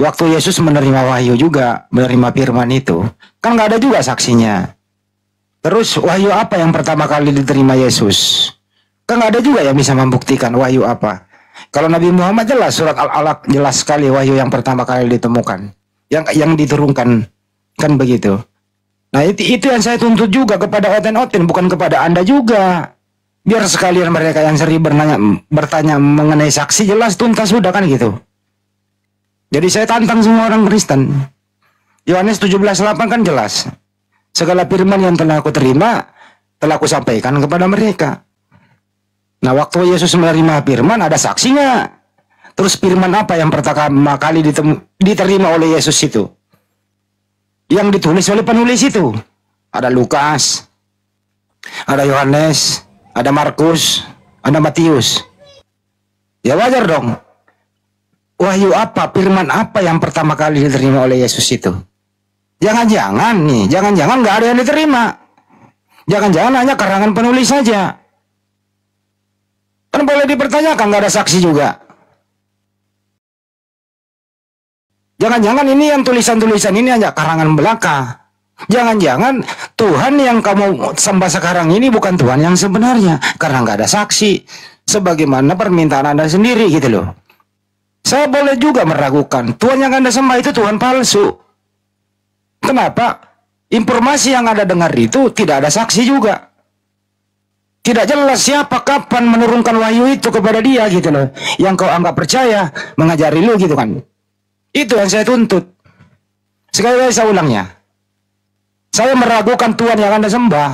waktu Yesus menerima wahyu juga, menerima firman itu, kan nggak ada juga saksinya. Terus wahyu apa yang pertama kali diterima Yesus? Kan nggak ada juga yang bisa membuktikan wahyu apa. Kalau Nabi Muhammad jelas, surat Al-Alaq jelas sekali wahyu yang pertama kali ditemukan, yang diturunkan, kan begitu. Nah itu yang saya tuntut juga kepada oten-oten, bukan kepada Anda juga. Biar sekalian mereka yang sering bertanya mengenai saksi jelas tuntas sudah kan gitu. Jadi saya tantang semua orang Kristen. Yohanes 17:8 kan jelas. Segala firman yang telah aku terima, telah aku sampaikan kepada mereka. Nah waktu Yesus menerima firman ada saksi nggak? Terus firman apa yang pertama kali diterima oleh Yesus itu? Yang ditulis oleh penulis itu. Ada Lukas, ada Yohanes, ada Markus, ada Matius. Ya wajar dong. Wahyu apa, firman apa yang pertama kali diterima oleh Yesus itu? Jangan-jangan nih, jangan-jangan nggak ada yang diterima. Jangan-jangan hanya karangan penulis saja. Kan boleh dipertanyakan, nggak ada saksi juga. Jangan-jangan ini yang tulisan-tulisan ini hanya karangan belaka. Jangan-jangan Tuhan yang kamu sembah sekarang ini bukan Tuhan yang sebenarnya. Karena nggak ada saksi. Sebagaimana permintaan Anda sendiri gitu loh. Saya boleh juga meragukan. Tuhan yang Anda sembah itu Tuhan palsu. Kenapa? Informasi yang Anda dengar itu tidak ada saksi juga. Tidak jelas siapa kapan menurunkan wahyu itu kepada dia gitu loh. Yang kau anggap percaya mengajari lu gitu kan. Itu yang saya tuntut. Sekali lagi saya ulangnya. Saya meragukan Tuhan yang Anda sembah.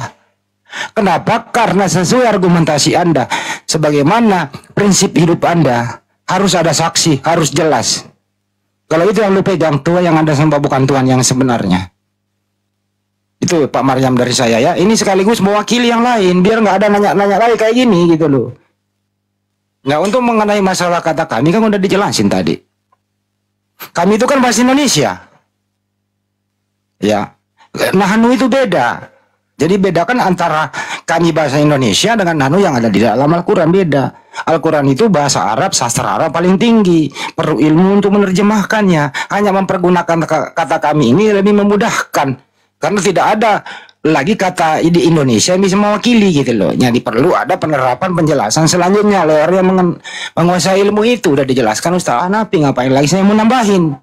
Kenapa? Karena sesuai argumentasi Anda. Sebagaimana prinsip hidup Anda. Harus ada saksi, harus jelas. Kalau itu yang lu pegang, Tuhan yang Anda sembah bukan Tuhan yang sebenarnya. Itu Pak Maryam dari saya ya. Ini sekaligus mewakili yang lain. Biar nggak ada nanya-nanya lagi kayak gini gitu loh. Nah untuk mengenai masalah kata kami kan udah dijelasin tadi. Kami itu kan bahasa Indonesia. Ya. Nahnu itu beda. Jadi bedakan antara kami bahasa Indonesia dengan Nahnu yang ada di dalam Al-Quran beda. Al-Quran itu bahasa Arab, sastra Arab paling tinggi. Perlu ilmu untuk menerjemahkannya. Hanya mempergunakan kata kami ini lebih memudahkan. Karena tidak ada lagi kata di Indonesia yang bisa mewakili gitu loh. Jadi perlu ada penerapan penjelasan selanjutnya oleh orang yang menguasai ilmu itu. Udah dijelaskan Ustaz Hanafi, ngapain lagi saya mau nambahin.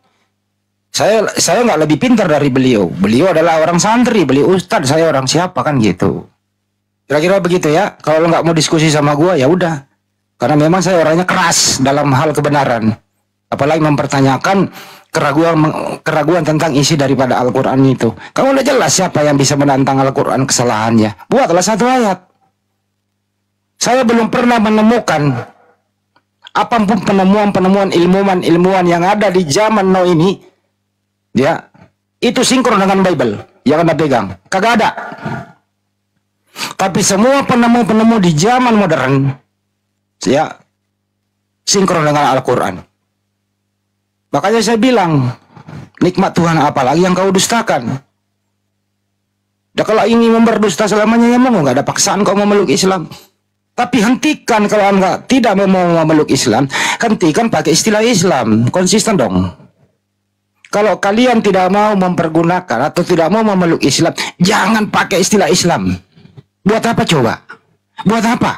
Saya nggak lebih pintar dari beliau. Beliau adalah orang santri, beliau ustadz, saya orang siapa kan gitu. Kira-kira begitu ya. Kalau lo nggak mau diskusi sama gua ya udah. Karena memang saya orangnya keras dalam hal kebenaran. Apalagi mempertanyakan keraguan tentang isi daripada Al-Quran itu. Kamu udah jelas siapa yang bisa menantang Al-Quran kesalahannya. Buatlah satu ayat. Saya belum pernah menemukan apapun penemuan ilmuwan yang ada di zaman now ini, ya, itu sinkron dengan Bible yang Anda pegang. Kagak ada. Tapi semua penemu-penemu di zaman modern, ya, sinkron dengan Al-Quran. Makanya saya bilang, nikmat Tuhan apalagi yang kau dustakan. Ya kalau ingin memberdusta selamanya ya mau, nggak ada paksaan kau memeluk Islam. Tapi hentikan kalau anda tidak mau memeluk Islam, hentikan pakai istilah Islam, konsisten dong. Kalau kalian tidak mau mempergunakan atau tidak mau memeluk Islam, jangan pakai istilah Islam. Buat apa coba? Buat apa?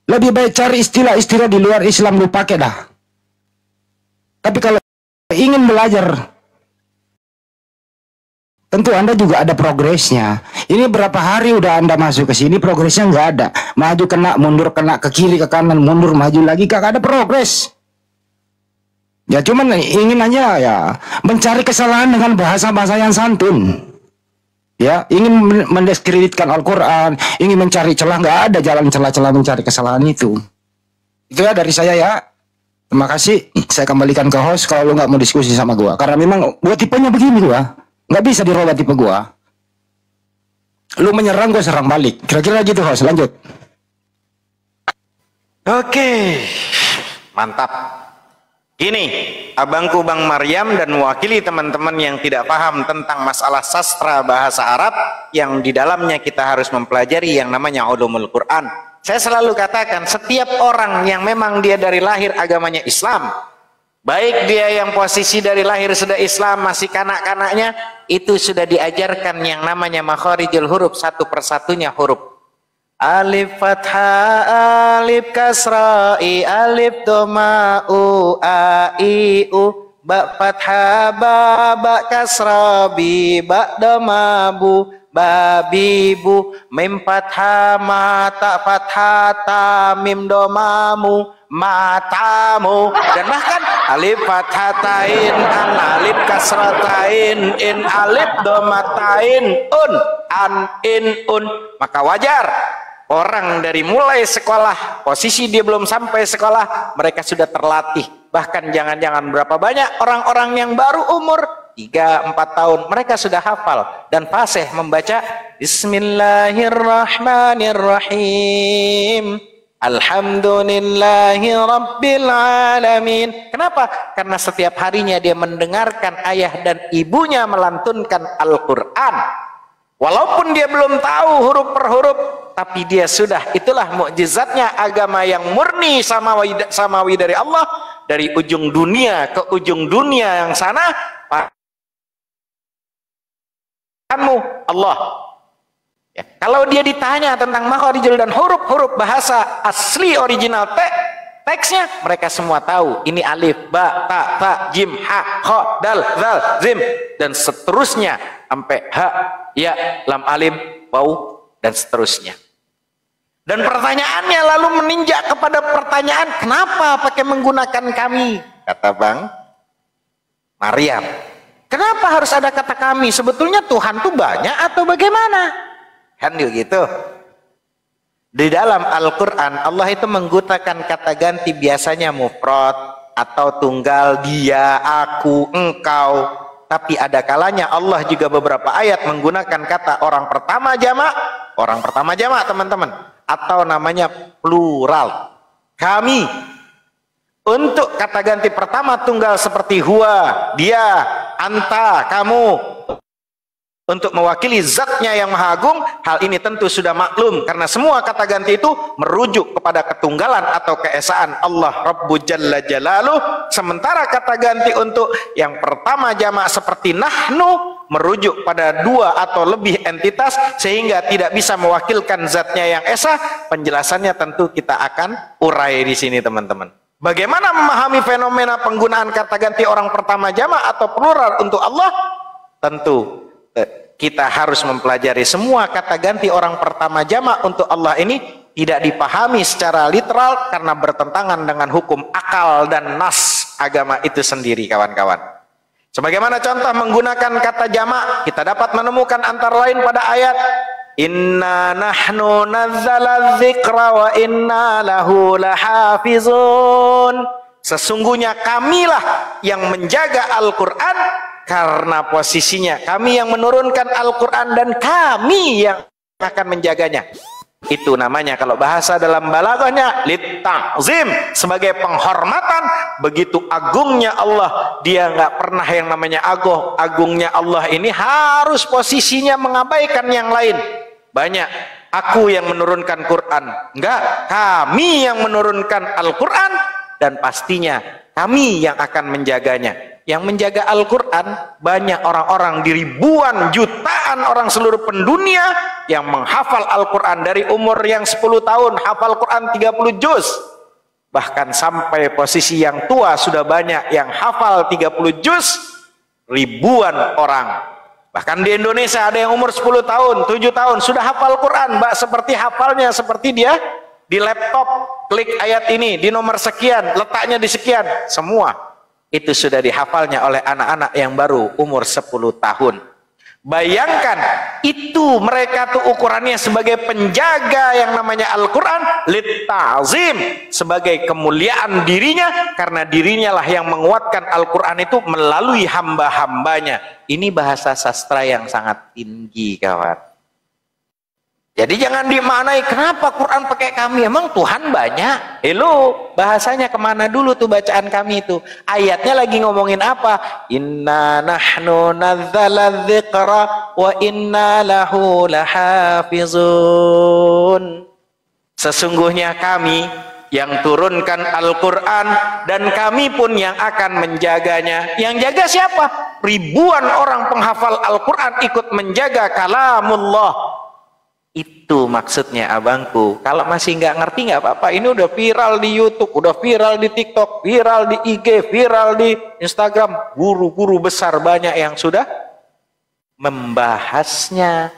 Lebih baik cari istilah-istilah di luar Islam lu pakai dah. Tapi kalau ingin belajar, tentu Anda juga ada progresnya. Ini berapa hari udah Anda masuk ke sini, progresnya nggak ada. Maju kena, mundur kena, ke kiri, ke kanan, mundur, maju lagi, kagak ada progres. Ya cuman ingin aja ya mencari kesalahan dengan bahasa-bahasa yang santun. Ya, ingin mendiskreditkan Al-Quran, ingin mencari celah, nggak ada jalan celah-celah mencari kesalahan itu. Itu ya dari saya ya. Terima kasih, saya kembalikan ke host kalau lu nggak mau diskusi sama gua. Karena memang gua tipenya begini gua, nggak bisa dirubah tipe gua. Lu menyerang, gua serang balik. Kira-kira gitu host, lanjut. Oke, mantap. Gini, abangku Bang Maryam dan mewakili teman-teman yang tidak paham tentang masalah sastra bahasa Arab yang di dalamnya kita harus mempelajari yang namanya ulumul Quran. Saya selalu katakan, setiap orang yang memang dia dari lahir agamanya Islam, Baik dia yang posisi dari lahir sudah Islam, masih kanak-kanaknya, itu sudah diajarkan yang namanya makharijul huruf, satu persatunya huruf. Alif fathah, alif kasra, i, alif doma, u, a, i, u, ba fathah, ba kasra, bi, ba doma, bu, ba, bi, bu, mim fathah, ma, ta fathah, ta, mim doma, mu, matamu, dan bahkan alif fathatain, an, alif kasratain, in, alif domatain, an, in, maka wajar orang dari mulai sekolah, posisi dia belum sampai sekolah, mereka sudah terlatih. Bahkan jangan-jangan berapa banyak orang-orang yang baru umur 3-4 tahun, mereka sudah hafal dan fasih membaca Bismillahirrahmanirrahim, Alhamdulillahi Rabbil Alamin. Kenapa? Karena setiap harinya dia mendengarkan ayah dan ibunya melantunkan Al-Quran. Walaupun dia belum tahu huruf per huruf, tapi dia sudah, itulah mukjizatnya agama yang murni samawi dari Allah. Dari ujung dunia ke ujung dunia yang sana, Allah. Ya, kalau dia ditanya tentang makharijul dan huruf-huruf bahasa asli original teksnya, mereka semua tahu. Ini alif, ba, ta, jim, ha, kha, dal, zal, zim, dan seterusnya sampai ha, ya, lam, alim, waw, dan seterusnya. Dan pertanyaannya lalu meninjak kepada pertanyaan, kenapa pakai menggunakan kami? Kata Bang Maryam, kenapa harus ada kata kami? Sebetulnya Tuhan tuh banyak atau bagaimana? Kan gitu. Di dalam Al-Quran Allah itu menggunakan kata ganti biasanya mufrad atau tunggal, dia, aku, engkau. Tapi ada kalanya Allah juga beberapa ayat menggunakan kata orang pertama jamak teman-teman, atau namanya plural, kami. Untuk kata ganti pertama tunggal seperti huwa, dia, anta, kamu, untuk mewakili zatnya yang maha agung, hal ini tentu sudah maklum karena semua kata ganti itu merujuk kepada ketunggalan atau keesaan Allah Rabbul Jalla Jalaluh. Sementara kata ganti untuk yang pertama jamak seperti nahnu merujuk pada 2 atau lebih entitas sehingga tidak bisa mewakilkan zatnya yang esa. Penjelasannya tentu kita akan urai di sini teman-teman. Bagaimana memahami fenomena penggunaan kata ganti orang pertama jamak atau plural untuk Allah? Tentu kita harus mempelajari semua kata ganti orang pertama jamak untuk Allah ini tidak dipahami secara literal karena bertentangan dengan hukum akal dan nas agama itu sendiri kawan-kawan. Sebagaimana contoh menggunakan kata jamak, kita dapat menemukan antara lain pada ayat Inna nahnu nazzala dzikra wa inna lahu lahafizun. Sesungguhnya kamilah yang menjaga Al-Quran, karena posisinya kami yang menurunkan Al-Quran dan kami yang akan menjaganya. Itu namanya kalau bahasa dalam balaghahnya litta'zim, sebagai penghormatan. Begitu agungnya Allah, dia nggak pernah yang namanya agungnya Allah ini harus posisinya mengabaikan yang lain. Banyak aku yang menurunkan Quran, enggak, kami yang menurunkan Al-Quran dan pastinya kami yang akan menjaganya. Yang menjaga Al-Quran banyak orang-orang di ribuan jutaan orang seluruh pendunia yang menghafal Al-Quran dari umur yang 10 tahun hafal Quran 30 juz, bahkan sampai posisi yang tua sudah banyak yang hafal 30 juz, ribuan orang. Bahkan di Indonesia ada yang umur 10 tahun 7 tahun sudah hafal Quran, mbak, seperti hafalnya seperti dia di laptop, klik ayat ini di nomor sekian, letaknya di sekian, semua itu sudah dihafalnya oleh anak-anak yang baru umur 10 tahun. Bayangkan itu, mereka tuh ukurannya sebagai penjaga yang namanya Al-Quran, litta'zim, sebagai kemuliaan dirinya, karena dirinya lah yang menguatkan Al-Quran itu melalui hamba-hambanya. Ini bahasa sastra yang sangat tinggi kawan. Jadi jangan dimaknai kenapa Quran pakai kami, emang Tuhan banyak. Hello, bahasanya kemana dulu tuh bacaan kami itu? Ayatnya lagi ngomongin apa? Inna nahnu nazzala dzikra wa inna lahu lahafizun. Sesungguhnya kami yang turunkan Al-Quran, dan kami pun yang akan menjaganya. Yang jaga siapa? Ribuan orang penghafal Al-Quran ikut menjaga kalamullah. Itu maksudnya abangku. Kalau masih nggak ngerti nggak apa-apa. Ini udah viral di YouTube, udah viral di TikTok, viral di IG, viral di Instagram. Guru-guru besar banyak yang sudah membahasnya.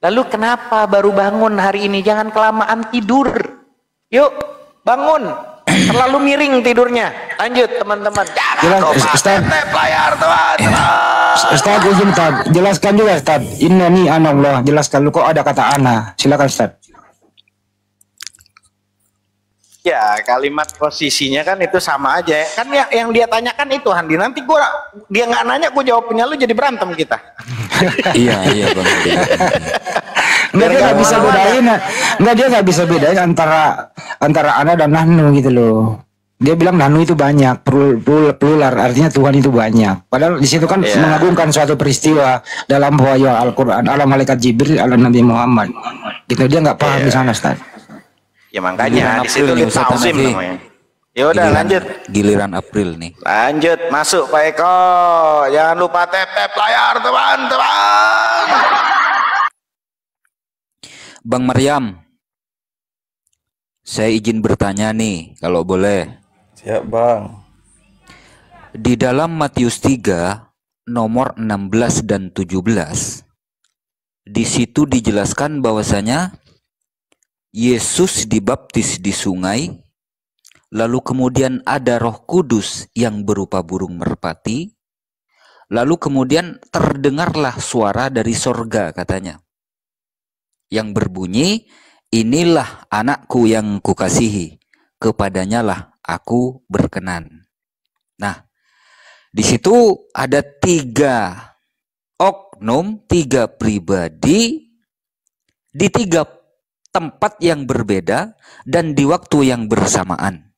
Lalu kenapa baru bangun hari ini? Jangan kelamaan tidur. Yuk bangun. Terlalu miring tidurnya. Lanjut teman-teman. Ustaz. Layar teman-teman. Ustaz, izin Ustaz. Jelaskan juga Ustaz. Innani anallah. Jelaskan lu kok ada kata ana. Silakan Ustaz. Ya, kalimat posisinya kan itu sama aja. Kan yang dia tanyakan itu Handi. Nanti dia nggak nanya, gue jawabnya lu jadi berantem kita. Iya Bang. Enggak, dia nggak bisa bedain. Enggak, dia nggak bisa bedain antara ana dan nahnu gitu loh. Dia bilang nahnu itu banyak, plural, artinya Tuhan itu banyak. Padahal di situ kan mengagungkan suatu peristiwa dalam wahyu Al-Quran, ala malaikat Jibril, ala Nabi Muhammad. Gitu, dia nggak paham di sana, Ustaz. Ya makanya di situ ditausim namanya. Ya udah lanjut. Giliran April nih. Lanjut, masuk Pak Eko. Jangan lupa tap layar teman-teman. Bang Maryam, saya izin bertanya nih, kalau boleh. Siap Bang. Di dalam Matius 3 nomor 16 dan 17, di situ dijelaskan bahwasanya Yesus dibaptis di sungai, lalu kemudian ada Roh Kudus yang berupa burung merpati, lalu kemudian terdengarlah suara dari sorga katanya, yang berbunyi, inilah anakku yang kukasihi, kepadanya lah aku berkenan. Nah, di situ ada 3 oknum, 3 pribadi di 3 tempat yang berbeda dan di waktu yang bersamaan.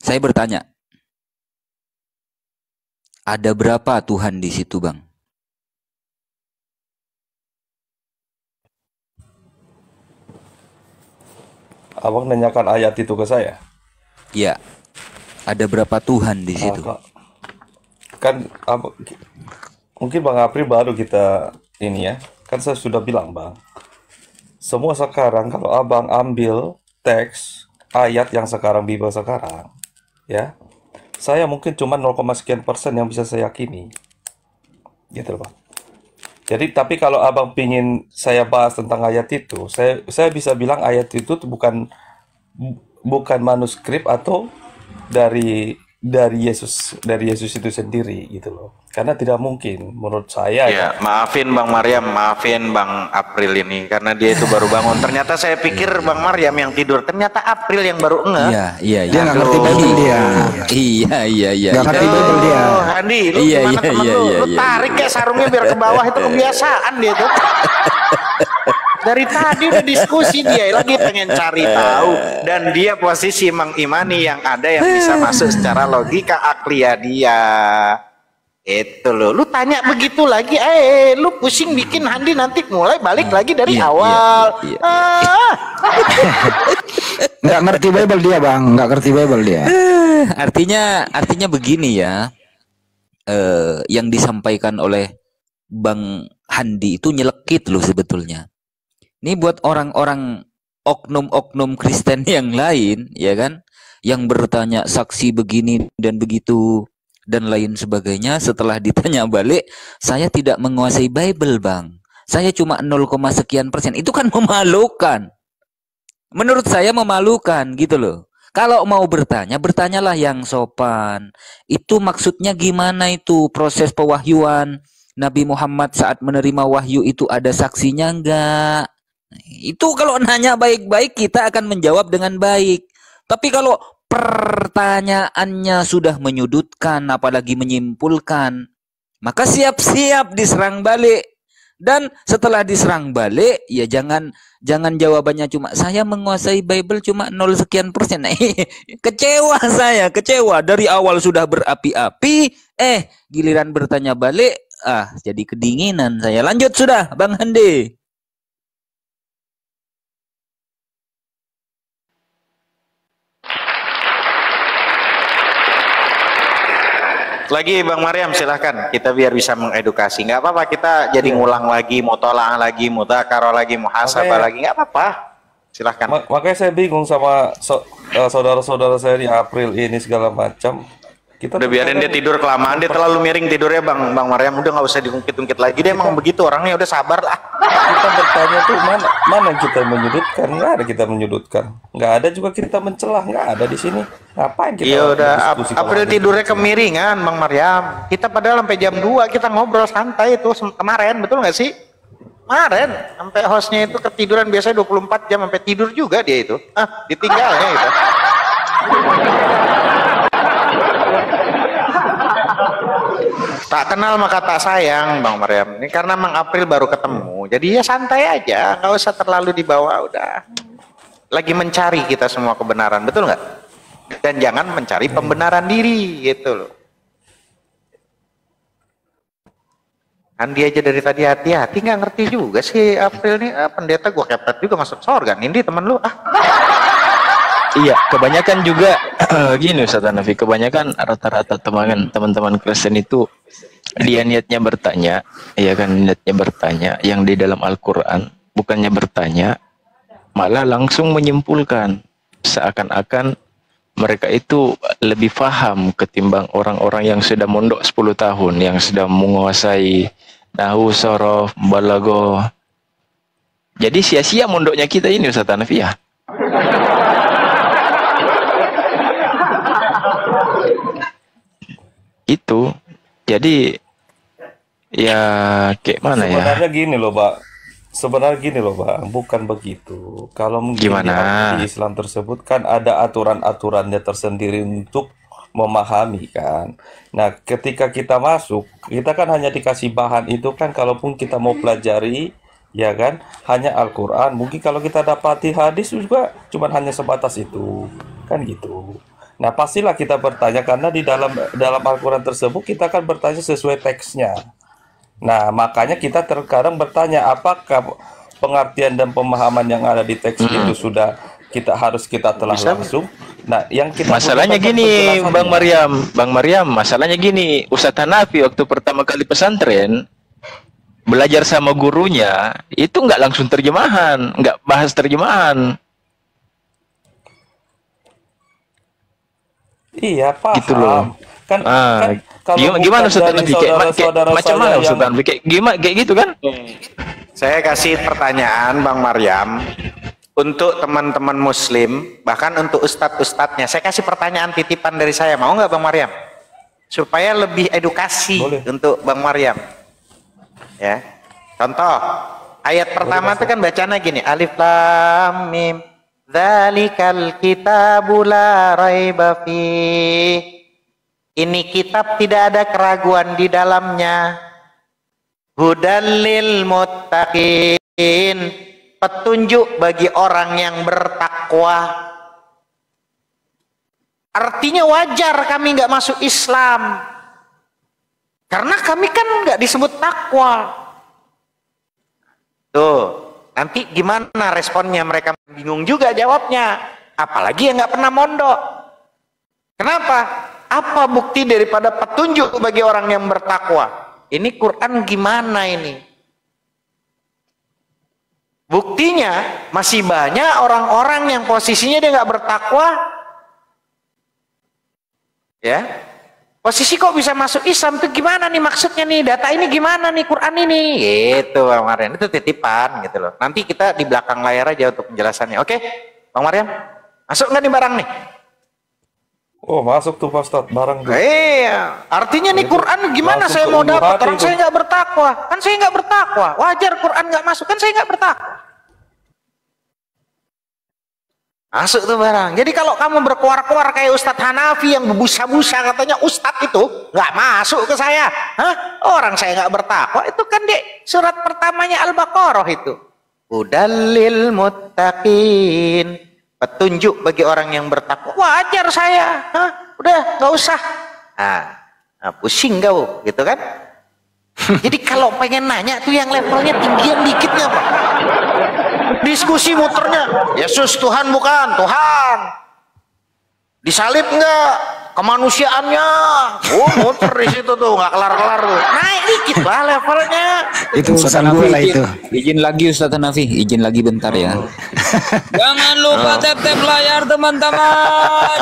Saya bertanya, ada berapa Tuhan di situ, Bang? Abang nanyakan ayat itu ke saya? Ya, ada berapa Tuhan di situ? Kan mungkin Bang April baru kita ini ya. Kan saya sudah bilang Bang, semua sekarang kalau abang ambil teks ayat yang sekarang Bible sekarang, ya, saya mungkin cuma 0, sekian persen yang bisa saya yakini, gitu loh Bang. Jadi tapi kalau abang pingin saya bahas tentang ayat itu, saya bisa bilang ayat itu tuh bukan manuskrip atau dari Yesus itu sendiri gitu loh. Karena tidak mungkin menurut saya ya. Maafin Bang Maryam, maafin Bang April ini karena dia itu baru bangun. Ternyata saya pikir Bang Maryam yang tidur, ternyata April yang baru ngeh. Iya. Dia nggak ngerti Bible dia. Iya. Nggak ngerti Bible dia. Handi, lu gimana temen lu? Lu tarik kayak sarungnya biar ke bawah, itu kebiasaan dia tuh. Dari tadi udah diskusi, dia lagi pengen cari tahu, dan dia posisi mengimani yang ada yang bisa masuk secara logika akliah dia. Itu loh, lu tanya begitu lagi, lu pusing bikin Handi nanti mulai balik lagi dari awal. Iya. Nggak ngerti Bible dia Bang, nggak ngerti Bible dia. Artinya begini ya, yang disampaikan oleh Bang Handi itu nyelekit loh sebetulnya. Ini buat orang-orang oknum-oknum Kristen yang lain, ya kan, yang bertanya saksi begini dan begitu dan lain sebagainya. Setelah ditanya balik, saya tidak menguasai Bible Bang, saya cuma 0, sekian persen. Itu kan memalukan. Menurut saya memalukan gitu loh. Kalau mau bertanya, bertanyalah yang sopan. Itu maksudnya gimana itu proses pewahyuan? Nabi Muhammad saat menerima wahyu itu ada saksinya enggak? Itu kalau nanya baik-baik kita akan menjawab dengan baik. Tapi kalau pertanyaannya sudah menyudutkan apalagi menyimpulkan, maka siap-siap diserang balik. Dan setelah diserang balik, ya jangan jawabannya cuma saya menguasai Bible cuma 0 sekian persen. Kecewa saya, kecewa. Dari awal sudah berapi-api, giliran bertanya balik, jadi kedinginan saya. Lanjut sudah, Bang Handi. Lagi Bang Maryam silahkan, kita biar bisa mengedukasi. Nggak apa-apa kita jadi ngulang lagi, mutolaah lagi, mudzakarah lagi, muhasabah lagi, nggak apa-apa. Silahkan. Makanya saya bingung sama saudara-saudara saya di April ini segala macam. Kita Udah biarin dia tidur kelamaan, dia terlalu miring tidurnya Bang Maryam. Udah nggak usah diungkit-ungkit lagi, dia emang begitu orangnya, udah sabar lah. kita bertanya tuh mana yang kita menyudutkan? Nggak ada kita menyudutkan, nggak ada juga kita mencelah, nggak ada di sini. Ngapain kita Iya udah, berdiskusi kalau April begitu? tidurnya kemiringan Bang Maryam. Kita padahal sampai jam 2 kita ngobrol santai itu kemarin, betul nggak sih? Kemarin sampai hostnya itu ketiduran, biasanya 24 jam sampai tidur juga dia itu. Ditinggalnya itu. Tak kenal maka tak sayang Bang Maryam. Ini karena Mang April baru ketemu. Jadi ya santai aja, nggak usah terlalu dibawa, udah. Lagi mencari kita semua kebenaran, betul nggak? Dan jangan mencari pembenaran diri gitu loh. Kan dia aja dari tadi hati-hati, nggak ngerti juga sih April nih. Pendeta gua kepet juga masuk sorga. Ini temen lu Iya, kebanyakan juga gini Ustaz Hanafi, kebanyakan rata-rata teman-teman Kristen itu dia niatnya bertanya, ya kan, niatnya bertanya yang di dalam Al-Qur'an, bukannya bertanya, malah langsung menyimpulkan seakan-akan mereka itu lebih paham ketimbang orang-orang yang sudah mondok 10 tahun, yang sudah menguasai nahwu, shorof, balaghah. Jadi sia-sia mondoknya kita ini Ustaz Hanafi ya. Itu jadi ya kayak mana ya, Sebenarnya gini loh, Pak. Sebenarnya gini loh, Bang, bukan begitu. Kalau mungkin Gimana? di Islam tersebut kan ada aturan-aturannya tersendiri untuk memahami kan. Nah, ketika kita masuk, kita kan hanya dikasih bahan itu kan, kalaupun kita mau pelajari, ya kan, hanya Al-Quran. Mungkin kalau kita dapati hadis juga cuman hanya sebatas itu, kan gitu. Nah, pastilah kita bertanya karena di dalam Al-Quran tersebut kita kan bertanya sesuai teksnya. Nah, makanya kita terkadang bertanya apakah pengertian dan pemahaman yang ada di teks itu sudah kita telah langsung. Nah, yang kita masalahnya butuhkan gini penjelasannya. Bang Maryam, masalahnya gini, Ustadz Hanafi waktu pertama kali pesantren belajar sama gurunya itu nggak langsung terjemahan, nggak bahas terjemahan. Iya, paham. Gitu loh. Kan kalau Gimana bukan Ustadz dari Hanafi? saudara-saudara Macam saya mana yang Ustadz Hanafi? Kayak gitu kan? Saya kasih pertanyaan Bang Maryam untuk teman-teman muslim, bahkan untuk ustadz-ustadznya. Saya kasih pertanyaan titipan dari saya, mau nggak Bang Maryam? Supaya lebih edukasi untuk Bang Maryam. Ya, contoh ayat pertama itu kan bacanya gini, Alif Lam Mim, Dzalikal kitabu la raiba fih. Ini kitab tidak ada keraguan di dalamnya. Hudal lil muttaqin, petunjuk bagi orang yang bertakwa. Artinya wajar kami nggak masuk Islam, karena kami kan nggak disebut takwa. Tuh, nanti gimana responnya, mereka bingung juga jawabnya. Apalagi yang nggak pernah mondok. Kenapa? Apa bukti daripada petunjuk bagi orang yang bertakwa? Ini Quran gimana ini? Buktinya masih banyak orang-orang yang posisinya dia nggak bertakwa, ya. Posisi kok bisa masuk Islam tuh gimana nih maksudnya nih? Data ini gimana nih Quran ini? Gitu Bang Maryam, itu titipan gitu loh. Nanti kita di belakang layar aja untuk penjelasannya. Oke, Bang Maryam, masuk nggak nih barang nih? Oh, masuk tuh Pak Ustadz, barang tuh. Iya, artinya nih Quran gimana langsung saya ke mau ulu dapat? hati Orang itu. saya nggak bertakwa, kan saya nggak bertakwa. Wajar Quran nggak masuk, kan saya nggak bertakwa. Masuk tuh barang. Jadi kalau kamu berkuar-kuar kayak Ustadz Hanafi yang berbusa-busa katanya Ustadz itu nggak masuk ke saya, hah? Orang saya nggak bertakwa, itu kan di surat pertamanya Al-Baqarah itu. Hudallil muttaqin, petunjuk bagi orang yang bertakwa. Wajar saya, hah? Udah nggak usah. Nah, pusing kau, gitu kan? Jadi kalau pengen nanya tuh yang levelnya tinggian dikitnya Pak. Diskusi muternya, Yesus Tuhan bukan? Tuhan. Disalib enggak? kemanusiaannya. Oh, muter di situ tuh, nggak kelar-kelar tuh. Naik dikit lah levelnya. Itu Ustaz urusan gue lah Hanafi, itu. izin lagi Ustaz Hanafi, izin lagi bentar ya. Jangan lupa tap-tap layar teman-teman.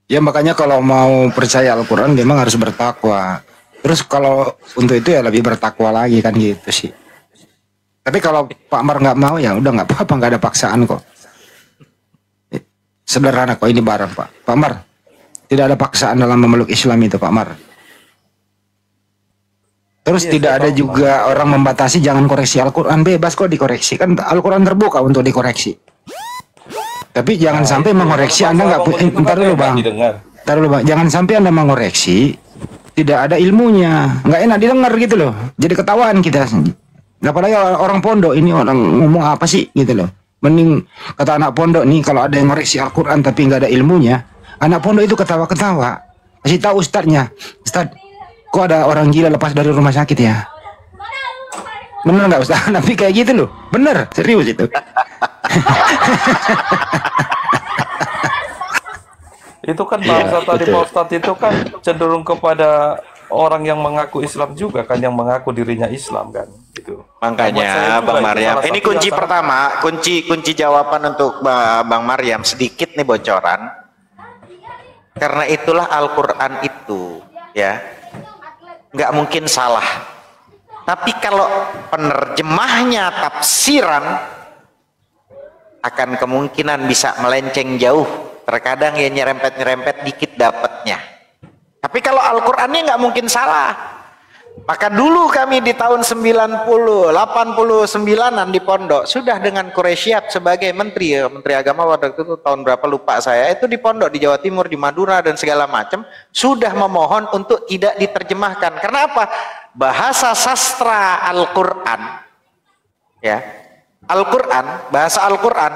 Ya makanya kalau mau percaya Al-Quran memang harus bertakwa. Terus kalau untuk itu ya lebih bertakwa lagi kan gitu sih. Tapi kalau Pak Mar nggak mau ya udah nggak apa-apa, nggak ada paksaan kok. Sederhana kok ini barang Pak Mar. Tidak ada paksaan dalam memeluk Islam itu Pak Mar. Terus tidak ada juga orang membatasi jangan koreksi Al-Quran, bebas kok dikoreksi, kan Al-Quran terbuka untuk dikoreksi. Tapi jangan sampai mengoreksi Anda nggak ntar dulu bang. Ntar dulu bang, jangan sampai Anda mengoreksi tidak ada ilmunya, nggak enak didengar gitu loh. Jadi ketawaan kita. Apalagi orang pondok ini orang ngomong apa sih gitu loh. Mending kata anak pondok nih kalau ada yang ngoreksi Al-Quran tapi nggak ada ilmunya, anak pondok itu ketawa-ketawa. Kasih tahu ustadznya, Ustadz, kok ada orang gila lepas dari rumah sakit ya? Bener nggak Ustadz? Tapi kayak gitu loh, bener, serius itu. Itu kan bahasa tadi Pak Ustadz itu kan cenderung kepada orang yang mengaku Islam juga kan, yang mengaku dirinya Islam kan itu. Makanya Bang Maryam, ini kunci pertama, kunci jawaban untuk Bang Maryam, sedikit nih bocoran. Karena itulah Al-Quran itu ya nggak mungkin salah. Tapi kalau penerjemahnya tafsiran akan kemungkinan bisa melenceng jauh. Terkadang ya nyerempet-nyerempet dikit dapatnya. Tapi kalau Al-Qur'annya nggak mungkin salah. Maka dulu kami di tahun 90, 89-an di pondok sudah dengan Quraisyab sebagai menteri, menteri agama pada itu tahun berapa lupa saya, itu di pondok di Jawa Timur, di Madura dan segala macam sudah memohon untuk tidak diterjemahkan. Karena apa? Bahasa sastra Al-Qur'an ya. Al-Qur'an, bahasa Al-Qur'an,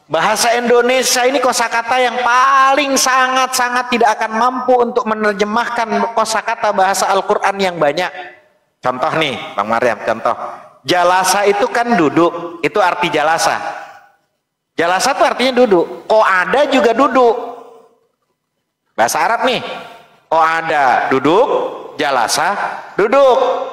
bahasa Indonesia ini kosakata yang paling sangat-sangat tidak akan mampu untuk menerjemahkan kosakata bahasa Al-Quran yang banyak. Contoh nih, Bang Maryam, contoh. Jalasa itu kan duduk, itu arti jalasa. Jalasa itu artinya duduk. Qo'ada juga duduk. Bahasa Arab nih. Qo'ada duduk, jalasa duduk.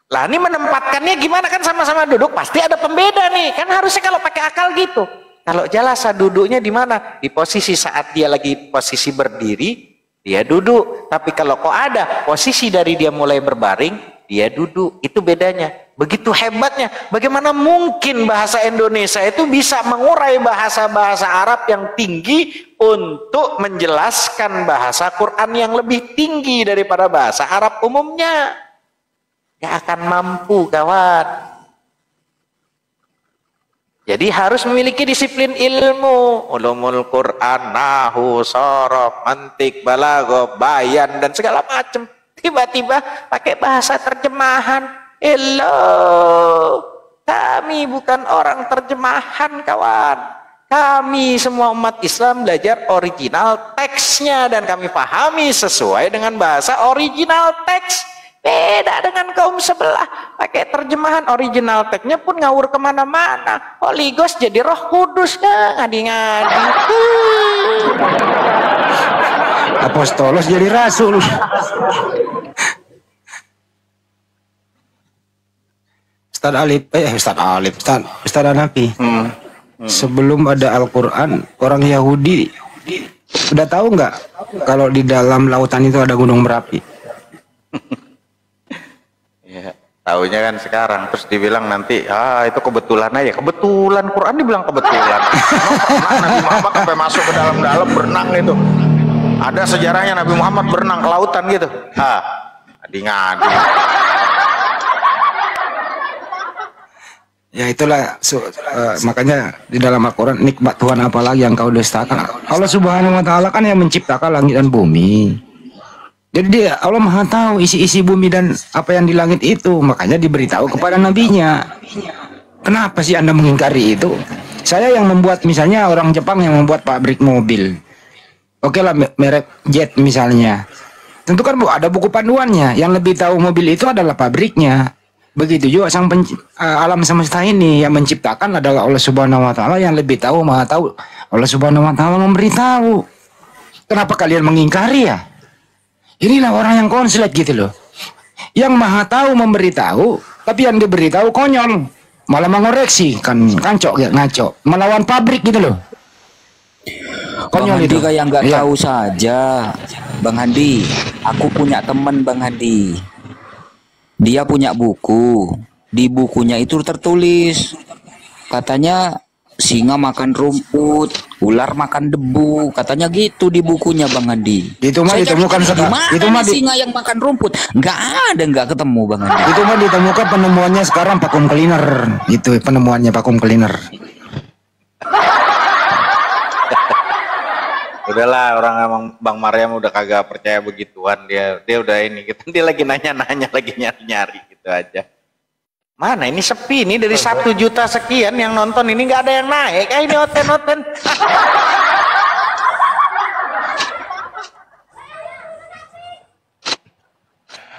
Lah ini menempatkannya gimana, kan sama-sama duduk, pasti ada pembeda nih. Kan harusnya kalau pakai akal gitu. Kalau jalasa duduknya di mana? Di posisi saat dia lagi posisi berdiri, dia duduk. Tapi kalau kok ada posisi dari dia mulai berbaring, dia duduk. Itu bedanya. Begitu hebatnya. Bagaimana mungkin bahasa Indonesia itu bisa mengurai bahasa-bahasa Arab yang tinggi untuk menjelaskan bahasa Quran yang lebih tinggi daripada bahasa Arab umumnya? Gak akan mampu kawan. Jadi harus memiliki disiplin ilmu, ulumul Quran, nahu, sorof, mantik, balaghah, bayan dan segala macam. Tiba-tiba pakai bahasa terjemahan. Hello, kami bukan orang terjemahan kawan. Kami semua umat Islam belajar original teksnya dan kami pahami sesuai dengan bahasa original teks. Beda dengan kaum sebelah, pakai terjemahan original teksnya pun ngawur kemana-mana. Holy Ghost jadi Roh Kudus, ngadi-ngadi. Apostolos jadi rasul. Ustaz Hanafi. Sebelum ada Al-Quran, orang Yahudi udah tahu nggak kalau di dalam lautan itu ada gunung Merapi? Ya, taunya kan sekarang, terus dibilang nanti itu kebetulan aja. Kebetulan, Quran dibilang kebetulan. Nabi Muhammad sampai masuk ke dalam-dalam berenang itu. Ada sejarahnya Nabi Muhammad berenang ke lautan gitu. Ngadi-ngadi. Ya itulah makanya di dalam Al-Quran, nikmat Tuhan apalagi yang kau dustakan. Allah Subhanahu Wa Taala kan yang menciptakan langit dan bumi. Jadi Allah Maha tahu isi-isi bumi dan apa yang di langit itu. Makanya diberitahu kepada nabinya. Kenapa sih Anda mengingkari itu? Saya yang membuat, misalnya orang Jepang yang membuat pabrik mobil. Oke lah, merek Jet misalnya. Tentu kan ada buku panduannya. Yang lebih tahu mobil itu adalah pabriknya. Begitu juga alam semesta ini yang menciptakan adalah Allah Subhanahu wa taala, yang lebih tahu, Maha tahu. Allah Subhanahu wa taala memberitahu. Kenapa kalian mengingkari ya? Inilah orang yang konslet gitu loh. Yang Maha tahu memberitahu, tapi yang diberitahu konyol. Malah mengoreksi, kan ngaco ya, ngaco. Melawan pabrik gitu loh. Bang Konyol Handi itu. kayak nggak Iya. tahu saja. Bang Handi, aku punya teman Bang Handi. Dia punya buku. Di bukunya itu tertulis, katanya singa makan rumput, ular makan debu. Katanya gitu di bukunya Bang Handi. Itu mah Saya ditemukan cari, sekarang. gimana Itu mah nih singa yang makan rumput? Nggak ketemu Bang Handi. itu mah ditemukan penemuannya sekarang vacuum cleaner. Itu penemuannya vacuum cleaner. Udahlah, orang emang Bang Maryam udah kagak percaya begituan, dia udah ini gitu. Dia lagi nanya-nanya, lagi nyari-nyari gitu aja. Mana ini sepi nih, dari 1 juta sekian yang nonton ini nggak ada yang naik. Ini oten-oten.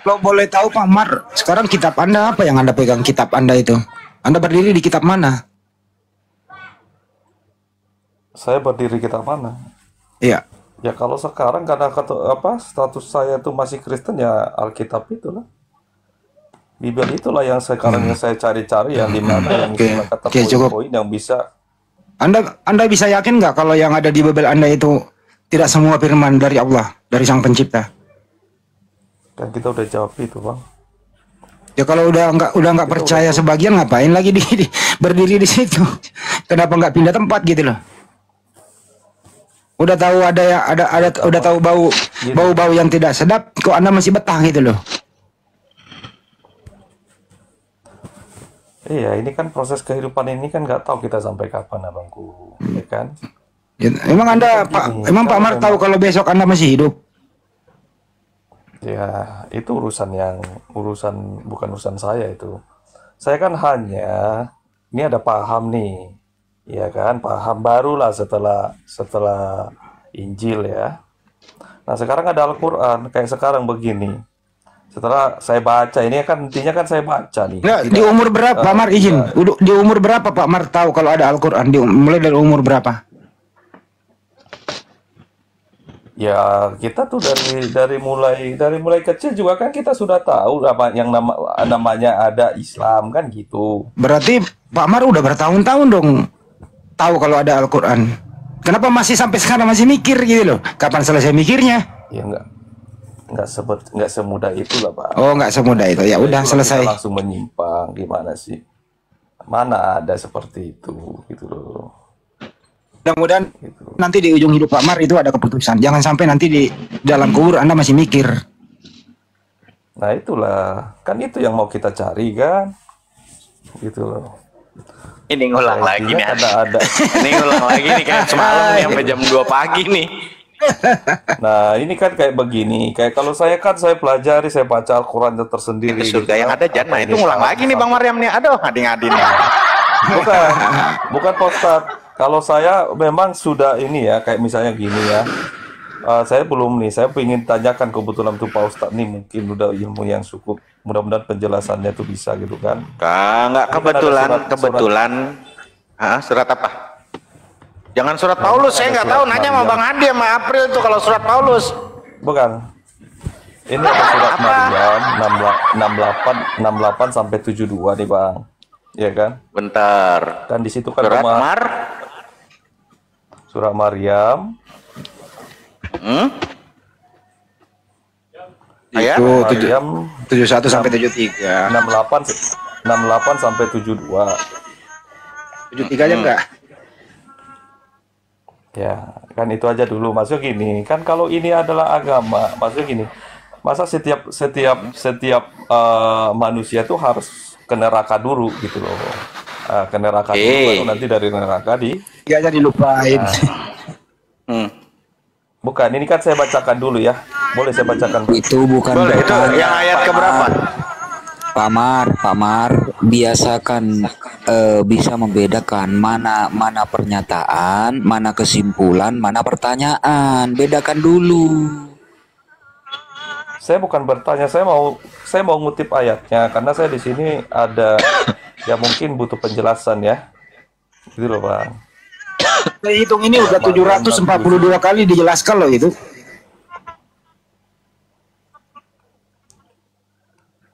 Kalau boleh tahu Pak Mar, sekarang kitab Anda apa yang Anda pegang, kitab Anda itu? Anda berdiri di kitab mana? Saya berdiri kita mana? Iya. Ya kalau sekarang karena status saya itu masih Kristen, ya Alkitab itulah. Bibel itulah yang sekarang yang saya cari-cari, yang di mana yang Oke. kata Oke, cukup. poin-poin yang bisa. Anda bisa yakin nggak kalau yang ada di Bible Anda itu tidak semua firman dari Allah, dari Sang Pencipta? Kan kita udah jawab itu, Bang. Ya kalau udah nggak percaya sebagian, ngapain lagi berdiri di situ? Kenapa nggak pindah tempat gitu loh? Udah tahu udah tahu bau yang tidak sedap, kok Anda masih betah gitu loh? Iya, ini kan proses kehidupan ini kan nggak tahu kita sampai kapan, abangku, ya kan? Ya, emang Pak Mar tahu kalau besok Anda masih hidup? Ya, itu bukan urusan saya itu. Saya kan hanya ini ada paham nih, ya kan? Paham barulah setelah Injil ya. Nah, sekarang ada Al-Qur'an kayak sekarang begini. Setelah saya baca, ini kan intinya kan saya baca nih. Nggak, di umur berapa Pak Mar izin? Di umur berapa Pak Mar tahu kalau ada Al-Qur'an? Mulai dari umur berapa? Ya, kita tuh dari mulai kecil juga kan kita sudah tahu namanya ada Islam kan gitu. Berarti Pak Mar udah bertahun-tahun dong tahu kalau ada Al-Qur'an. Kenapa masih sampai sekarang masih mikir gitu loh? Kapan selesai mikirnya? Ya nggak semudah itulah, Pak. Oh, nggak semudah itu. Ya udah Itulah selesai. kita langsung menyimpang, gimana sih? Mana ada seperti itu gitu loh. Mudah-mudahan Gitu. nanti di ujung hidup Pak Mar itu ada keputusan. Jangan sampai nanti di dalam kubur Anda masih mikir. Nah, itulah. Kan itu yang mau kita cari kan? Gitu loh. Ini ngulang lagi nih. Karena ada. Ini ngulang lagi nih kayak semalam nih sampai jam 2 pagi nih. Nah, ini kan kayak begini. Kayak kalau saya pelajari, saya baca Al-Quran tersendiri. Ke surga gitu yang kan. ada jannah Apa itu ini ngulang sangat- lagi nih Bang Maryam nih. Aduh, ngadi-ngadi nih. Bukan Pak Ustadz. Kalau saya memang sudah ini ya, kayak misalnya gini ya. Saya belum nih, saya ingin tanyakan kebetulan tuh Pak Ustadz nih, mungkin udah ilmu yang cukup. Mudah-mudahan penjelasannya tuh bisa gitu kan. Enggak kebetulan. Surat apa? Jangan surat Paulus, saya nggak tahu. Nanya sama Bang Hadi sama April itu kalau surat Paulus. Bukan. Ini ada surat Apa? Maryam 68 sampai 72 nih, Bang. Iya kan? Bentar. Dan di situ kan Surat surat Maryam Ayat? Itu Maryam 71 sampai 73. 68 sampai 72. 73 aja enggak? Ya, kan itu aja dulu. Maksudnya gini, kan kalau ini adalah agama, maksudnya gini, masa setiap manusia tuh harus ke neraka dulu gitu loh. Ke neraka dulu, baru nanti dari neraka Iya aja dilupain. Bukan, ini kan saya bacakan dulu ya. Boleh saya bacakan? Itu bukan Boleh, itu bertanya, yang ayat keberapa? Pak Mar, biasakan bisa membedakan mana pernyataan, mana kesimpulan, mana pertanyaan. Bedakan dulu. saya bukan bertanya, saya mau ngutip ayatnya karena saya di sini ada ya mungkin butuh penjelasan ya. Gitu loh, Bang. Saya hitung ini udah Maryam 742 kali dijelaskan loh itu.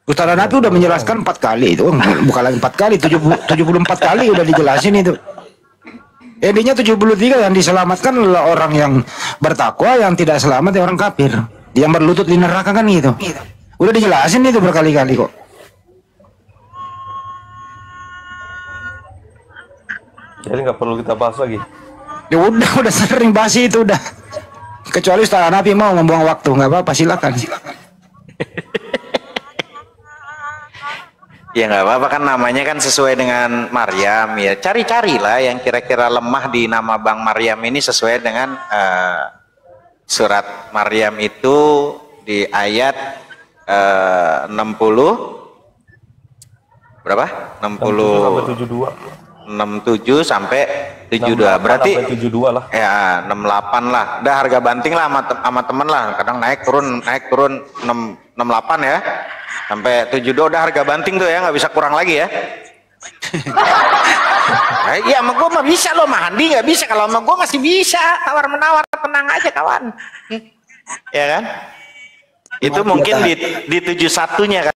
Ustaz Nabi udah menjelaskan 4 kali itu, bukan lagi 4 kali, 74 kali udah dijelasin itu. Intinya 73 yang diselamatkan adalah orang yang bertakwa, yang tidak selamat ya orang kafir, yang berlutut di neraka kan gitu. Udah dijelasin itu berkali-kali kok. Jadi nggak perlu kita bahas lagi. Ya udah sering bahas itu udah. Kecuali Ustaz Nabi mau membuang waktu, nggak apa-apa, silakan. Ya nggak apa-apa, kan namanya kan sesuai dengan Maryam ya. Cari-carilah yang kira-kira lemah di nama Bang Maryam ini sesuai dengan surat Maryam itu di ayat 60 berapa? 67 sampai 72. Berarti 72 lah. ya 68 lah. Udah harga banting lah sama temen lah. Kadang naik turun 68 ya. Sampai 72 udah harga banting tuh ya, nggak bisa kurang lagi ya. Iya, sama gue mah bisa loh, mah Handi nggak bisa. Kalau sama gue masih bisa, tawar menawar, tenang aja kawan. Ya kan? Itu mungkin di 71-nya kan.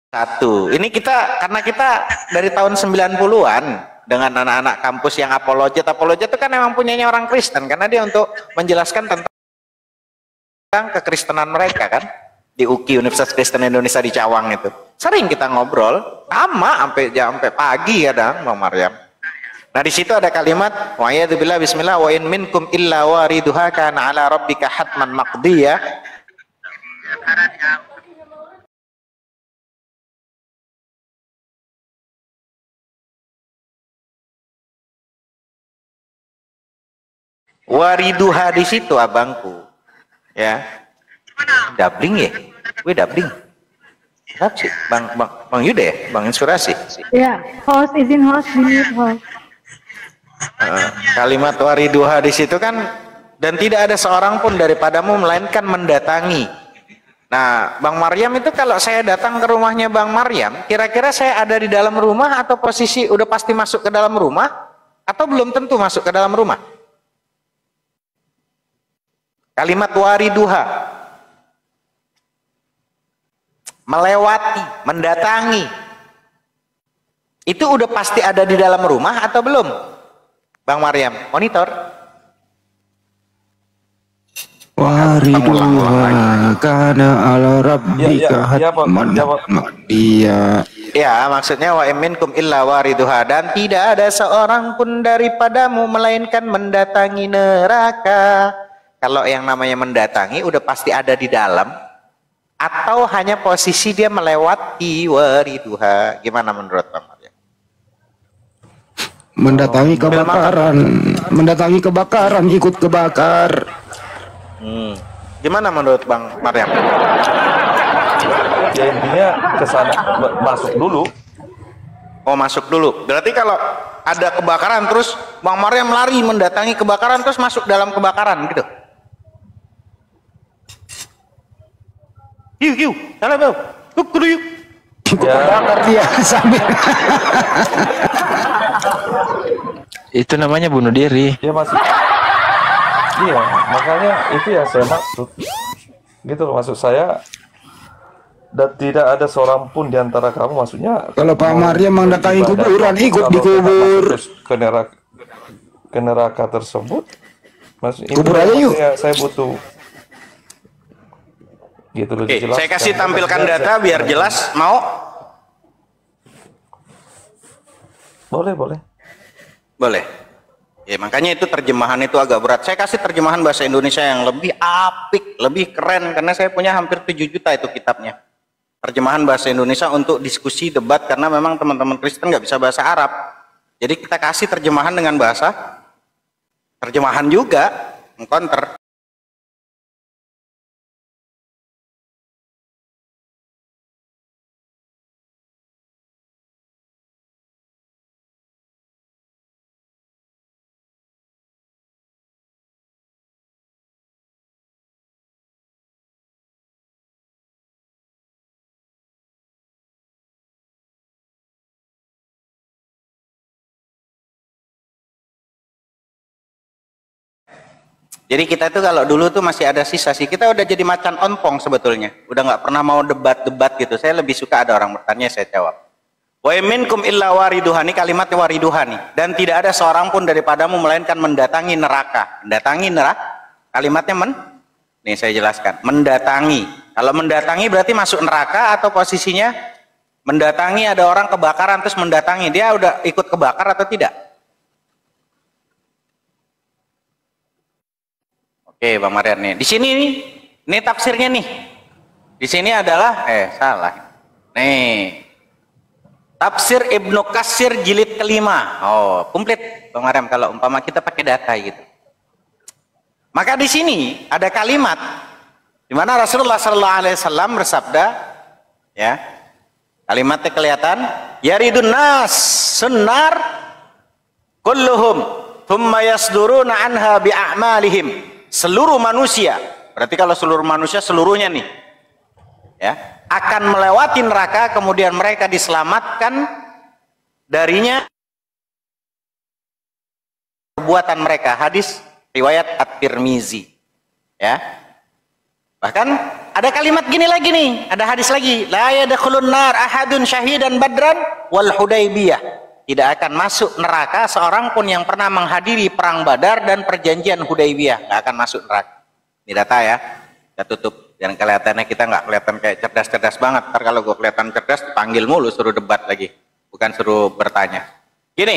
Satu. Ini karena kita dari tahun 90-an dengan anak-anak kampus yang apologet itu kan memang punyanya orang Kristen, karena dia untuk menjelaskan tentang kekristenan mereka kan, di UKI, Universitas Kristen Indonesia di Cawang itu sering kita ngobrol sama sampai pagi kadang Bang Maryam. Nah di situ ada kalimat wa yadzubillah bismillah wa in minkum illa wariduha kana ala rabbika hatman maqdiya. Wariduha di situ abangku ya. Dabling ya, gue dabling. Kenapa sih, Bang Yuda ya, Bang Inspirasi. Ya, host izin host, mute host. Kalimat wariduha di situ kan, dan tidak ada seorang pun daripadamu melainkan mendatangi. Nah, Bang Maryam itu kalau saya datang ke rumahnya Bang Maryam, kira-kira saya ada di dalam rumah atau posisi udah pasti masuk ke dalam rumah atau belum tentu masuk ke dalam rumah? Kalimat wariduha, melewati, mendatangi, itu udah pasti ada di dalam rumah atau belum? Bang Maryam, monitor. Wariduha kana ala rabbika hatman maqdiya. Ya, maksudnya wa minkum illa wariduha, dan tidak ada seorang pun daripadamu melainkan mendatangi neraka. Kalau yang namanya mendatangi udah pasti ada di dalam, atau hanya posisi dia melewati wariduha. Gimana menurut Bang Maryam? Mendatangi kebakaran, ikut kebakar. Gimana menurut Bang Maryam? Ya intinya ke sana masuk dulu. Oh, masuk dulu. Berarti kalau ada kebakaran terus Bang Maryam lari mendatangi kebakaran terus masuk dalam kebakaran gitu. Yuk, jalan bang. Yuk. Kebakar dia sambil. Itu namanya bunuh diri. Ya masih. Iya, makanya itu yang saya maksud. Gitu loh, maksud saya. Dan tidak ada seorang pun di antara kamu, maksudnya. Kalau Pak Maryam mendatangi kuburan, ikut dikubur. Ke neraka tersebut. Kubur aja yuk. Saya butuh. Gitu loh. Oke, saya kasih tampilkan data biar jelas. Mau? Boleh. Ya makanya itu terjemahan itu agak berat. Saya kasih terjemahan bahasa Indonesia yang lebih apik, lebih keren, karena saya punya hampir 7 juta itu kitabnya. Terjemahan bahasa Indonesia untuk diskusi, debat, karena memang teman-teman Kristen nggak bisa bahasa Arab. Jadi kita kasih terjemahan dengan bahasa terjemahan juga, mengcounter. Jadi kita itu kalau dulu tuh masih ada sisa sih, kita udah jadi macan onpong sebetulnya. Udah nggak pernah mau debat-debat gitu. Saya lebih suka ada orang bertanya, saya jawab. Wa minkum illa wariduhani, kalimat wariduhani. Dan tidak ada seorang pun daripadamu melainkan mendatangi neraka. Mendatangi neraka, kalimatnya nih saya jelaskan. Mendatangi. Kalau mendatangi berarti masuk neraka atau posisinya mendatangi, ada orang kebakaran terus mendatangi. Dia udah ikut kebakar atau tidak? Oke, Bang Marian nih. Di sini nih, ini tafsirnya nih. Di sini adalah salah. Nih. Tafsir Ibnu Katsir jilid kelima. Oh, komplit Bang Mariam kalau umpama kita pakai data gitu. Maka di sini ada kalimat di mana Rasulullah sallallahu alaihi wasallam bersabda, ya. Kalimatnya kelihatan, yaridun nas sunnar kulluhum thumma yasduruna anha bi'amalihim. Seluruh manusia, berarti kalau seluruh manusia seluruhnya nih, ya, akan melewati neraka, kemudian mereka diselamatkan darinya perbuatan mereka. Hadis riwayat At-Tirmizi, ya. Bahkan ada kalimat gini lagi nih, ada hadis lagi, la yadkhulun nar ahadun syahidan badran wal hudaybiyah. Tidak akan masuk neraka seorang pun yang pernah menghadiri perang Badar dan perjanjian Hudaybiyah. Nggak akan masuk neraka. Ini data ya. Kita tutup. Jangan kelihatannya kita nggak kelihatan kayak cerdas-cerdas banget. Ntar kalau gue kelihatan cerdas, panggil mulu, suruh debat lagi. Bukan suruh bertanya. Gini,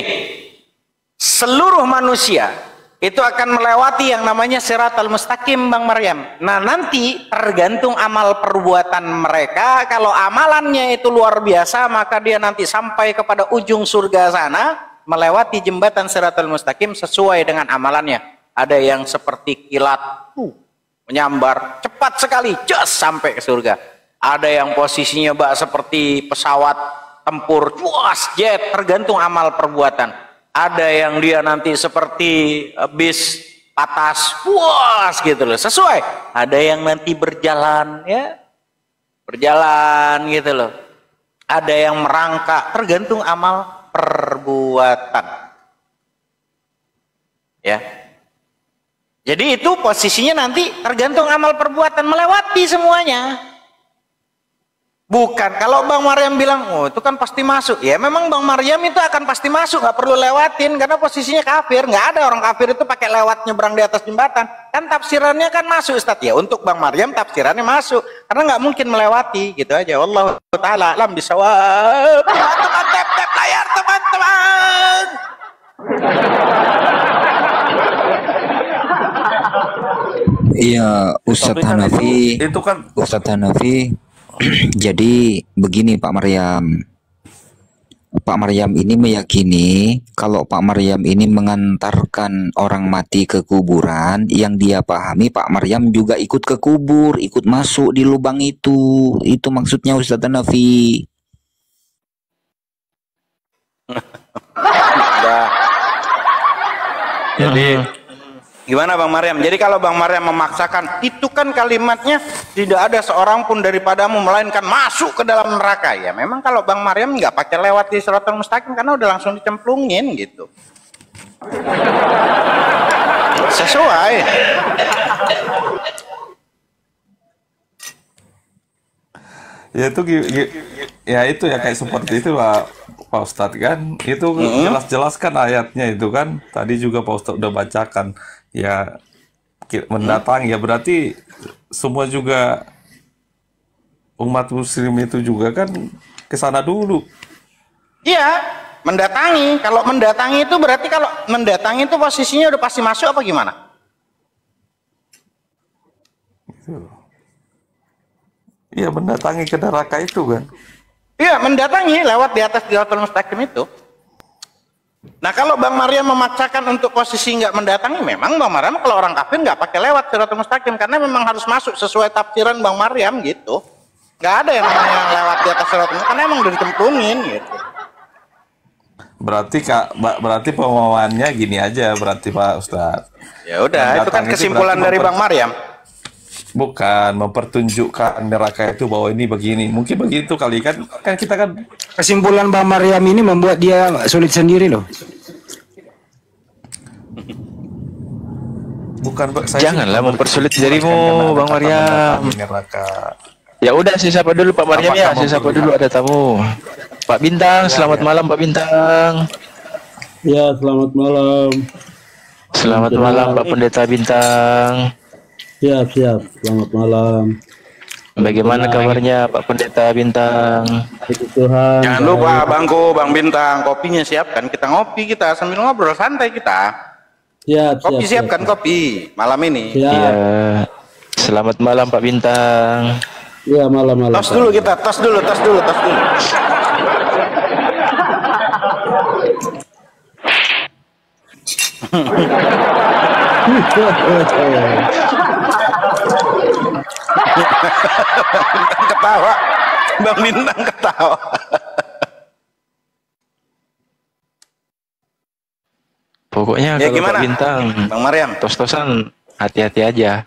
seluruh manusia itu akan melewati yang namanya siratal mustaqim, Bang Maryam. Nah, nanti tergantung amal perbuatan mereka. Kalau amalannya itu luar biasa, maka dia nanti sampai kepada ujung surga sana, melewati jembatan siratal mustaqim sesuai dengan amalannya. Ada yang seperti kilat, menyambar cepat sekali, just sampai ke surga. Ada yang posisinya seperti pesawat tempur, jet, tergantung amal perbuatan. Ada yang dia nanti seperti bis patas, puas gitu loh, sesuai. Ada yang nanti berjalan, ya, berjalan gitu loh. Ada yang merangkak, tergantung amal perbuatan. Ya. Jadi itu posisinya nanti tergantung amal perbuatan, melewati semuanya. Bukan, kalau Bang Maryam bilang, oh itu kan pasti masuk. Ya memang Bang Maryam itu akan pasti masuk, nggak perlu lewatin, karena posisinya kafir. Nggak ada orang kafir itu pakai lewat nyebrang di atas jembatan. Kan tafsirannya kan masuk, Ustadz. Ya untuk Bang Maryam tafsirannya masuk, karena nggak mungkin melewati, gitu aja. Wallahu ta'ala alam bisawab. Teman-teman, tap layar teman-teman. Iya, Ustadz Hanafi. Itu kan Ustadz Hanafi. Jadi begini Pak Maryam. Pak Maryam ini meyakini kalau Pak Maryam ini mengantarkan orang mati ke kuburan, yang dia pahami Pak Maryam juga ikut ke kubur, ikut masuk di lubang itu. Itu maksudnya Ustadz Hanafi. Jadi gimana Bang Maryam? Jadi kalau Bang Maryam memaksakan, itu kan kalimatnya tidak ada seorang pun daripadamu melainkan masuk ke dalam neraka. Ya memang kalau Bang Maryam nggak pakai lewat di siratal mustaqim, karena udah langsung dicemplungin gitu. Sesuai. ya itu ya kayak seperti itu Pak Ustadz kan. Itu jelas-jelaskan ayatnya itu kan. Tadi juga Pak Ustadz udah bacakan. Ya mendatang ya berarti semua juga umat muslim itu juga kan ke sana dulu. Iya, mendatangi. Kalau mendatangi itu berarti kalau mendatangi itu posisinya udah pasti masuk apa gimana? Iya, mendatangi ke neraka itu kan. Iya, mendatangi lewat di atas siratal mustaqim itu. Nah kalau Bang Maryam memaksakan untuk posisi nggak mendatangi, memang Bang Maryam kalau orang kafir nggak pakai lewat siratal mustaqim, karena memang harus masuk sesuai tafsiran Bang Maryam gitu. Nggak ada yang namanya lewat di atas siratal mustaqim, karena emang udah dicemplungin gitu. Berarti pemahamannya gini aja berarti Pak Ustadz. Ya udah, itu kan kesimpulan dari Bang Maryam. Bukan mempertunjukkan neraka itu bahwa ini begini. Mungkin begitu kali kan kita kan Kesimpulan Bang Maryam ini membuat dia sulit sendiri loh. Bukan, saya Janganlah bukan mempersulit berarti dirimu, karena ada Bang kata Maryam. mendatangi neraka. Ya udah, saya sapa dulu Pak Maryam ya. Apakah Saya sapa memberi? dulu, ada tamu. Pak Bintang, Ya, selamat ya. malam Pak Bintang. Ya, selamat malam. Salam Selamat malam kenal. Pak Pendeta Bintang. Siap, siap. Selamat malam. Bagaimana Tenang. kabarnya Pak Pendeta Bintang? Puji Tuhan. Jangan lupa Bangku, Bang Bintang, kopinya siapkan. Kita ngopi kita sambil ngobrol santai kita. Siap, Kopi siap, siapkan siap. kopi malam ini. Siap. Iya. Selamat malam Pak Bintang. Ya, malam-malam. Tos dulu kita, tos dulu. Ketawa, Bang Bintang ketawa. Pokoknya Ya, kalau gimana? Pak Bintang Bang Maryam. tos-tosan hati-hati aja.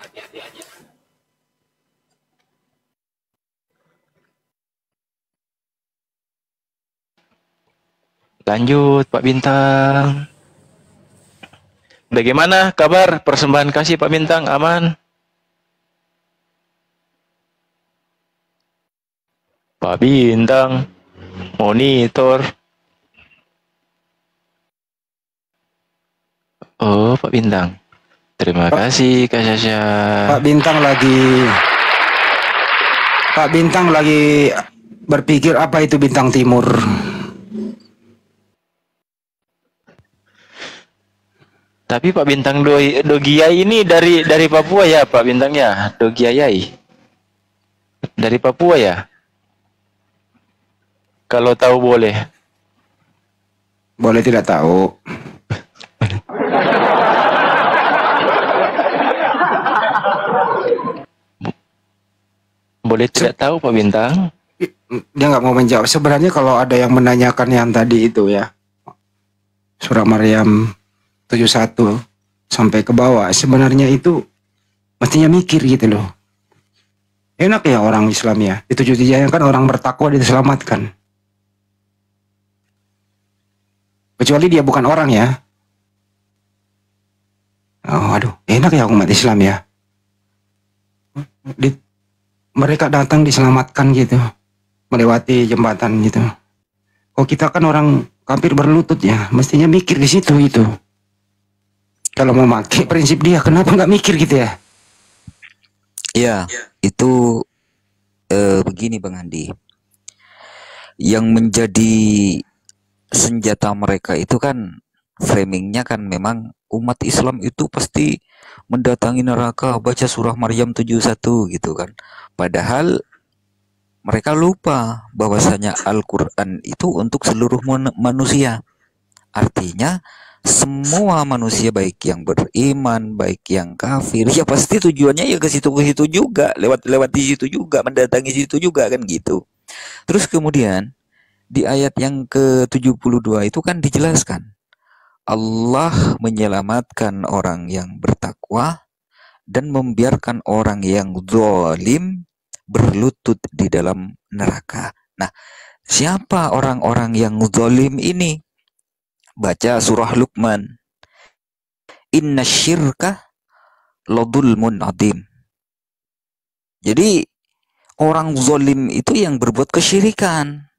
Lanjut Pak Bintang. Bagaimana kabar persembahan kasih Pak Bintang? Aman? Pak Bintang, monitor. Oh, Pak Bintang. Terima kasih Kak Sasha. Pak Bintang lagi berpikir apa itu bintang timur. Tapi Pak Bintang Dogiai ini dari Papua ya Pak Bintangnya? Dogiai. Dari Papua ya? Kalau tahu boleh. Boleh tidak tahu. Boleh tidak tahu Pak Bintang? Dia nggak mau menjawab. Sebenarnya kalau ada yang menanyakan yang tadi itu ya, surah Maryam 71 sampai ke bawah, sebenarnya itu mestinya mikir gitu loh. Enak ya orang Islam ya, di 73 kan orang bertakwa diselamatkan. Kecuali dia bukan orang ya. Oh, aduh, enak ya umat Islam ya. Mereka datang diselamatkan gitu, melewati jembatan gitu. Kok kita kan orang kafir berlutut ya, mestinya mikir di situ itu. Kalau mau pakai prinsip dia, kenapa nggak mikir gitu ya? Ya, itu begini Bang Andi. Yang menjadi senjata mereka itu kan framingnya kan memang umat Islam itu pasti mendatangi neraka, baca surah Maryam 71 gitu kan. Padahal mereka lupa bahwasanya Al-Quran itu untuk seluruh manusia. Artinya semua manusia baik yang beriman, baik yang kafir, ya pasti tujuannya ya ke situ juga, lewat di situ juga, mendatangi situ juga kan gitu. Terus kemudian di ayat yang ke-72 itu kan dijelaskan Allah menyelamatkan orang yang bertakwa dan membiarkan orang yang zalim berlutut di dalam neraka. Nah, siapa orang-orang yang zalim ini? Baca surah Luqman. Inna syirka ladulmun adim. Jadi orang zalim itu yang berbuat kesyirikan,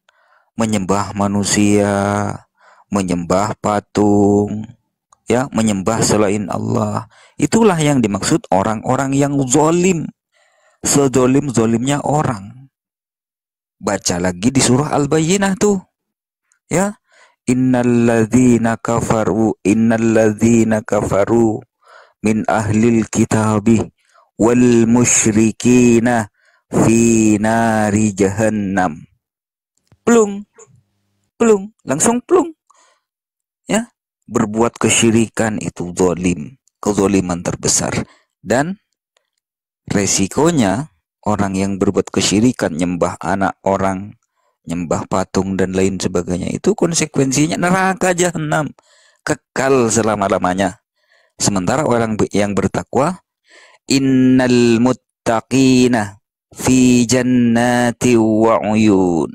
menyembah manusia, menyembah patung, ya, menyembah selain Allah. Itulah yang dimaksud orang-orang yang zalim. Sezalim-zalimnya orang. Baca lagi di surah Al-Bayyinah tuh. Ya. Innalladzina kafaru min ahlil kitabi wal musyrikina fi nari jahannam. Plung. Langsung plung. Ya. Berbuat kesyirikan itu zalim, kezaliman terbesar. Dan resikonya orang yang berbuat kesyirikan, nyembah anak orang, nyembah patung dan lain sebagainya, itu konsekuensinya neraka jahanam, kekal selama-lamanya. Sementara orang yang bertakwa, innal muttaqina fi jannati wa uyun.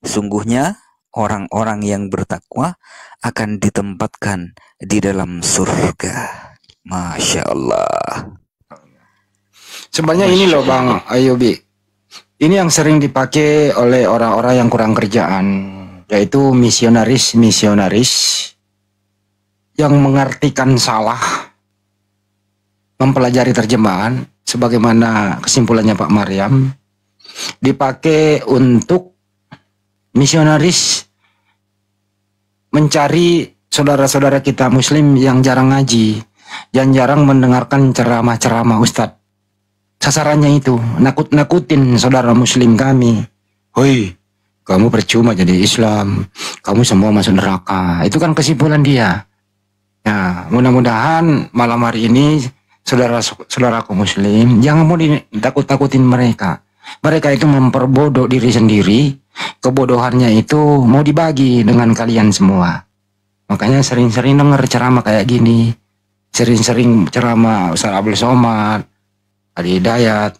Sungguhnya orang-orang yang bertakwa akan ditempatkan di dalam surga. Masya Allah. Sebenarnya ini loh Bang Ayubi. Ini yang sering dipakai oleh orang-orang yang kurang kerjaan, yaitu misionaris yang mengartikan salah, mempelajari terjemahan, sebagaimana kesimpulannya Pak Maryam, dipakai untuk misionaris mencari saudara-saudara kita Muslim yang jarang ngaji, yang jarang mendengarkan ceramah-ceramah Ustadz. Sasarannya itu nakut-nakutin saudara Muslim kami. Hoi, kamu percuma jadi Islam, kamu semua masuk neraka. Itu kan kesimpulan dia. Nah, mudah-mudahan malam hari ini saudaraku Muslim jangan mau ditakut-takutin mereka. Mereka itu memperbodoh diri sendiri. Kebodohannya itu mau dibagi dengan kalian semua. Makanya sering-sering denger ceramah kayak gini. Sering-sering ceramah Ustaz Abdul Somad, Ali Hidayat,